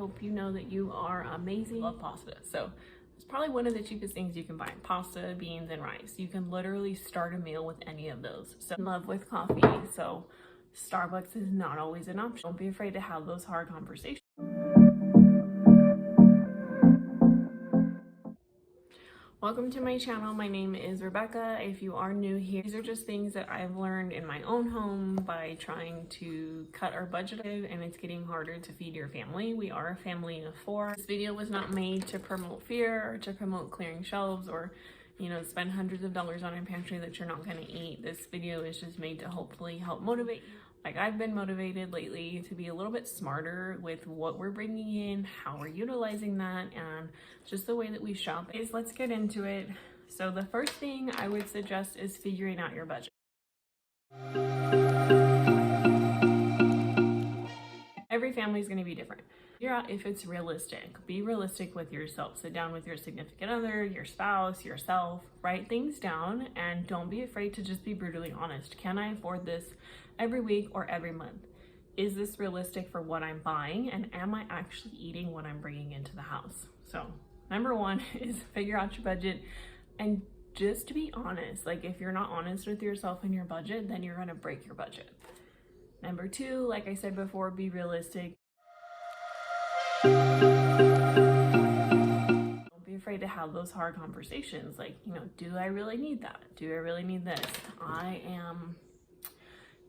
hope you know that you are amazing. I love pasta. So it's probably one of the cheapest things you can buy. Pasta, beans, and rice. You can literally start a meal with any of those. So in love with coffee. So Starbucks is not always an option. Don't be afraid to have those hard conversations. Welcome to my channel. My name is Rebecca. If you are new here, these are just things that I've learned in my own home by trying to cut our budget, and it's getting harder to feed your family. We are a family of 4. This video was not made to promote fear or to promote clearing shelves or, you know, spend hundreds of dollars on a pantry that you're not going to eat. This video is just made to hopefully help motivate you. Like, I've been motivated lately to be a little bit smarter with what we're bringing in, how we're utilizing that, and just the way that we shop. Let's get into it. So the first thing I would suggest is figuring out your budget. Every family is going to be different. Figure out if it's realistic. Be realistic with yourself. Sit down with your significant other, your spouse, yourself. Write things down and don't be afraid to just be brutally honest. Can I afford this every week or every month? Is this realistic for what I'm buying? And am I actually eating what I'm bringing into the house? So number one is figure out your budget and just to be honest. Like, if you're not honest with yourself and your budget, then you're going to break your budget. Number two, like I said before, be realistic. Don't be afraid to have those hard conversations. Like, you know, do I really need that? Do I really need this? I am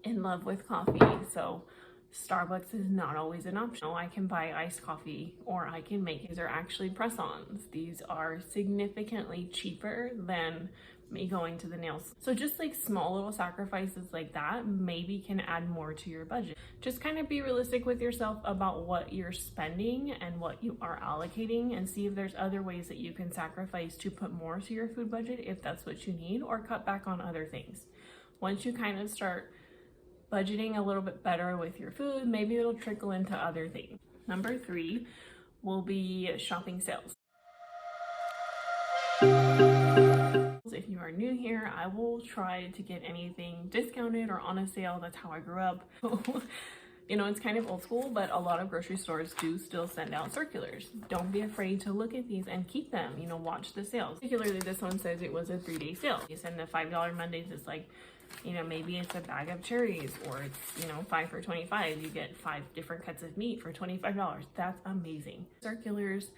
in love with coffee, so Starbucks is not always an option. I can buy iced coffee, or I can make, these are actually press-ons. These are significantly cheaper than me going to the nails. So just like small little sacrifices like that maybe can add more to your budget. Just kind of be realistic with yourself about what you're spending and what you are allocating, and see if there's other ways that you can sacrifice to put more to your food budget if that's what you need, or cut back on other things. Once you kind of start budgeting a little bit better with your food, maybe it'll trickle into other things. Number 3 will be shopping sales. If you are new here, I will try to get anything discounted or on a sale. That's how I grew up. You know, it's kind of old school, but a lot of grocery stores do still send out circulars. Don't be afraid to look at these and keep them, you know, watch the sales. Particularly this one says it was a 3-day sale. You send the $5 Mondays, it's like, you know, maybe it's a bag of cherries, or it's, you know, 5 for $25. You get 5 different cuts of meat for $25. That's amazing. Circulars,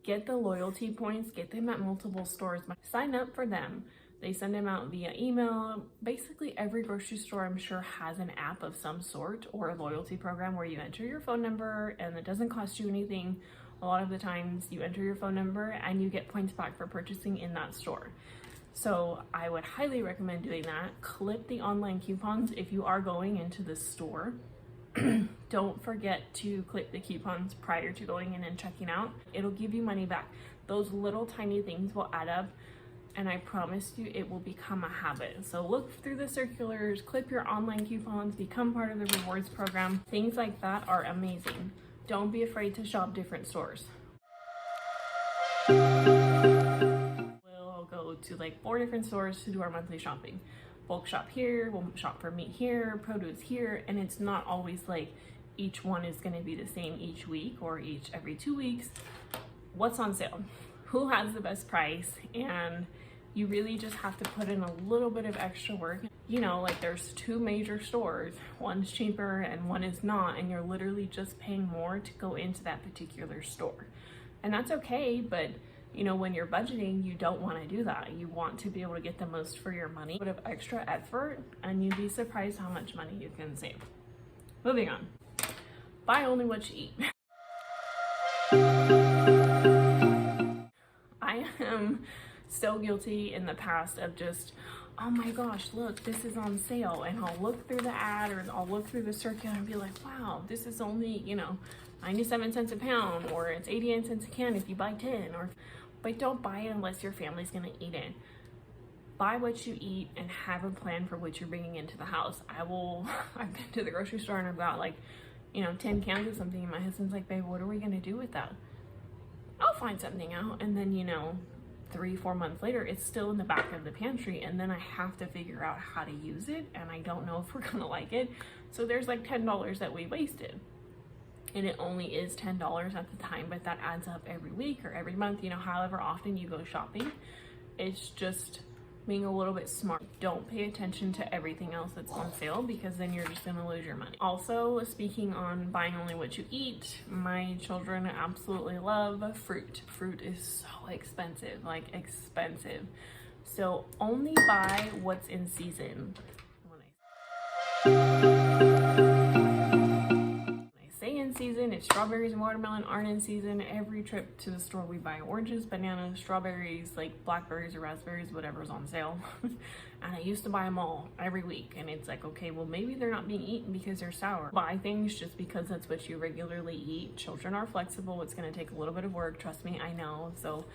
get the loyalty points, get them at multiple stores, sign up for them. They send them out via email. Basically every grocery store, I'm sure, has an app of some sort or a loyalty program where you enter your phone number and it doesn't cost you anything. A lot of the times you enter your phone number and you get points back for purchasing in that store. So I would highly recommend doing that. Clip the online coupons if you are going into the store. Don't forget to clip the coupons prior to going in and checking out. It'll give you money back. Those little tiny things will add up, and I promise you it will become a habit. So look through the circulars, clip your online coupons, become part of the rewards program. Things like that are amazing. Don't be afraid to shop different stores. We'll go to like 4 different stores to do our monthly shopping. Bulk shop here, we'll shop for meat here, produce here, and it's not always like each one is going to be the same each week or every 2 weeks. What's on sale? Who has the best price? And you really just have to put in a little bit of extra work. You know, like there's 2 major stores, one's cheaper and one is not, and you're literally just paying more to go into that particular store. And that's okay, but you know, when you're budgeting, you don't want to do that. You want to be able to get the most for your money. A bit of extra effort, and you'd be surprised how much money you can save. Moving on. Buy only what you eat. I am so guilty in the past of just, oh my gosh, look, this is on sale. And I'll look through the ad or I'll look through the circular and be like, wow, this is only, you know, 97 cents a pound, or it's 88 cents a can if you buy 10, but don't buy it unless your family's gonna eat it. Buy what you eat and have a plan for what you're bringing into the house. I've been to the grocery store and I've got like, you know, 10 cans of something, and my husband's like, babe, what are we gonna do with that? I'll find something out. And then, you know, 3-4 months later, it's still in the back of the pantry, and then I have to figure out how to use it, and I don't know if we're gonna like it. So there's like $10 that we wasted. and it only is $10 at the time, but that adds up every week or every month, you know, however often you go shopping. It's just being a little bit smart. Don't pay attention to everything else that's on sale, because then you're just gonna lose your money. Also, speaking on buying only what you eat, my children absolutely love fruit. Fruit is so expensive, like expensive. So only buy what's in season. When I say in season, if strawberries and watermelon aren't in season, every trip to the store we buy oranges, bananas, strawberries, like blackberries or raspberries, whatever's on sale. And I used to buy them all every week, and it's like, okay, well, maybe they're not being eaten because they're sour. Buy things just because that's what you regularly eat. Children are flexible. It's going to take a little bit of work, trust me, I know. So,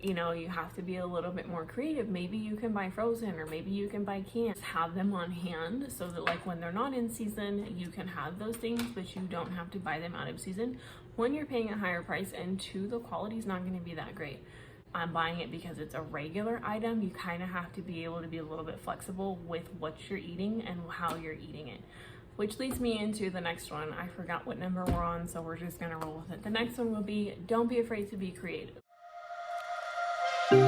you know, you have to be a little bit more creative. Maybe you can buy frozen, or maybe you can buy canned. Have them on hand so that, like, when they're not in season, you can have those things, but you don't have to buy them out of season. When you're paying a higher price, and two, the quality is not going to be that great. I'm buying it because it's a regular item. You kind of have to be able to be a little bit flexible with what you're eating and how you're eating it. Which leads me into the next one. I forgot what number we're on, so we're just gonna roll with it. The next one will be, don't be afraid to be creative. I'm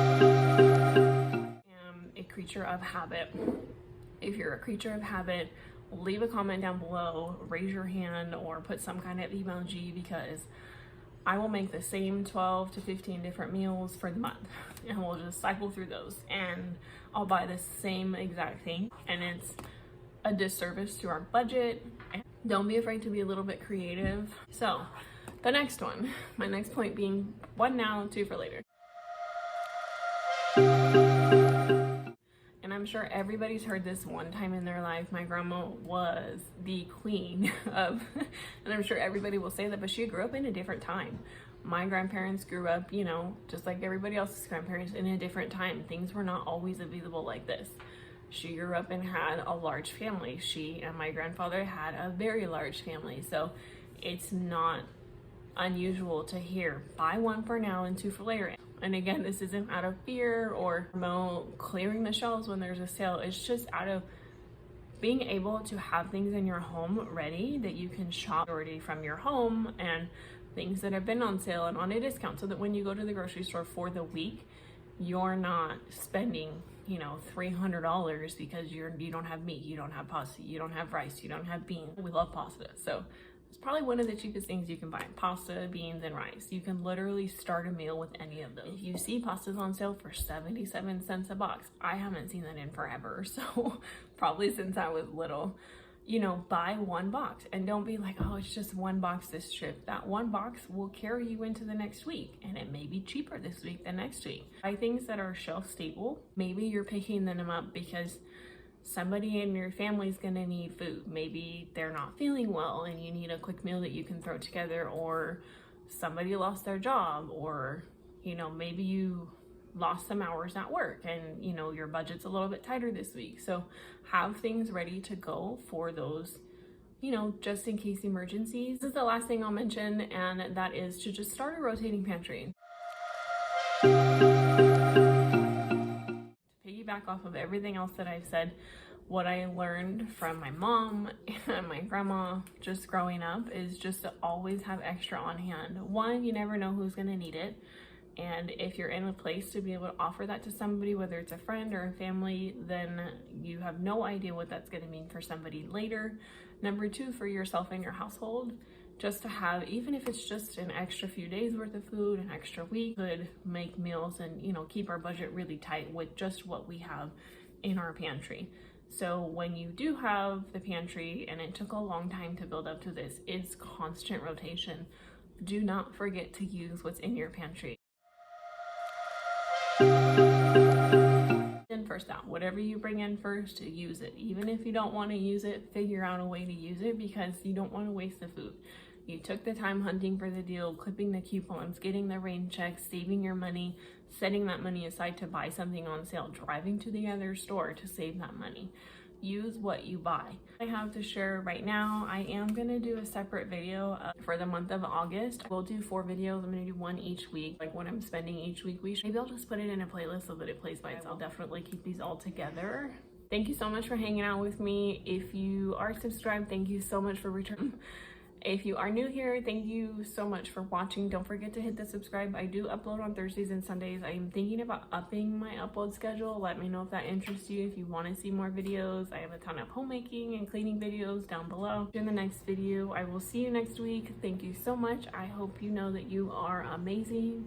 a creature of habit. If you're a creature of habit, leave a comment down below, raise your hand, or put some kind of emoji, because I will make the same 12 to 15 different meals for the month, and we'll just cycle through those, and I'll buy the same exact thing, and it's a disservice to our budget. Don't be afraid to be a little bit creative. So the next one, my next point being, 1 now, 2 for later. And I'm sure everybody's heard this one time in their life. My grandma was the queen of, and I'm sure everybody will say that, but she grew up in a different time. My grandparents grew up, you know, just like everybody else's grandparents, in a different time. Things were not always available like this. She grew up and had a large family. She and my grandfather had a very large family. So it's not unusual to hear, buy 1 for now and 2 for later. And again, this isn't out of fear or promote clearing the shelves when there's a sale. It's just out of being able to have things in your home ready that you can shop already from your home, and things that have been on sale and on a discount, so that when you go to the grocery store for the week, you're not spending, you know, $300 because you don't have meat, you don't have pasta, you don't have rice, you don't have beans. We love pasta, so it's probably one of the cheapest things you can buy. Pasta, beans, and rice. You can literally start a meal with any of those. If you see pastas on sale for 77 cents a box, I haven't seen that in forever, so probably since I was little. You know, buy 1 box, and don't be like, oh, it's just 1 box this trip. That 1 box will carry you into the next week, and it may be cheaper this week than next week. Buy things that are shelf stable. Maybe you're picking them up because somebody in your family is gonna need food. Maybe they're not feeling well and you need a quick meal that you can throw together, or somebody lost their job, or, you know, maybe you lost some hours at work and, you know, your budget's a little bit tighter this week. So have things ready to go for those, you know, just in case emergencies. This is the last thing I'll mention, and that is to just start a rotating pantry. Back off of everything else that I've said, what I learned from my mom and my grandma just growing up is just to always have extra on hand. 1, you never know who's gonna need it, and if you're in a place to be able to offer that to somebody, whether it's a friend or a family, then you have no idea what that's gonna mean for somebody later. Number 2, for yourself and your household, just to have, even if it's just an extra few days worth of food, an extra week, could make meals and, you know, keep our budget really tight with just what we have in our pantry. So when you do have the pantry, and it took a long time to build up to this, it's constant rotation. Do not forget to use what's in your pantry. First out, whatever you bring in first, use it. Even if you don't want to use it, figure out a way to use it, because you don't want to waste the food. You took the time hunting for the deal, clipping the coupons, getting the rain checks, saving your money, setting that money aside to buy something on sale, driving to the other store to save that money. Use what you buy. I have to share right now, I am gonna do a separate video for the month of August. We'll do 4 videos. I'm gonna do 1 each week, like what I'm spending each week. Maybe I'll just put it in a playlist so that it plays by itself. I'll definitely keep these all together. Thank you so much for hanging out with me. If you are subscribed, thank you so much for returning. If you are new here, thank you so much for watching. Don't forget to hit the subscribe. I do upload on Thursdays and Sundays. I am thinking about upping my upload schedule. Let me know if that interests you. If you want to see more videos, I have a ton of homemaking and cleaning videos down below. In the next video, I will see you next week. Thank you so much. I hope you know that you are amazing.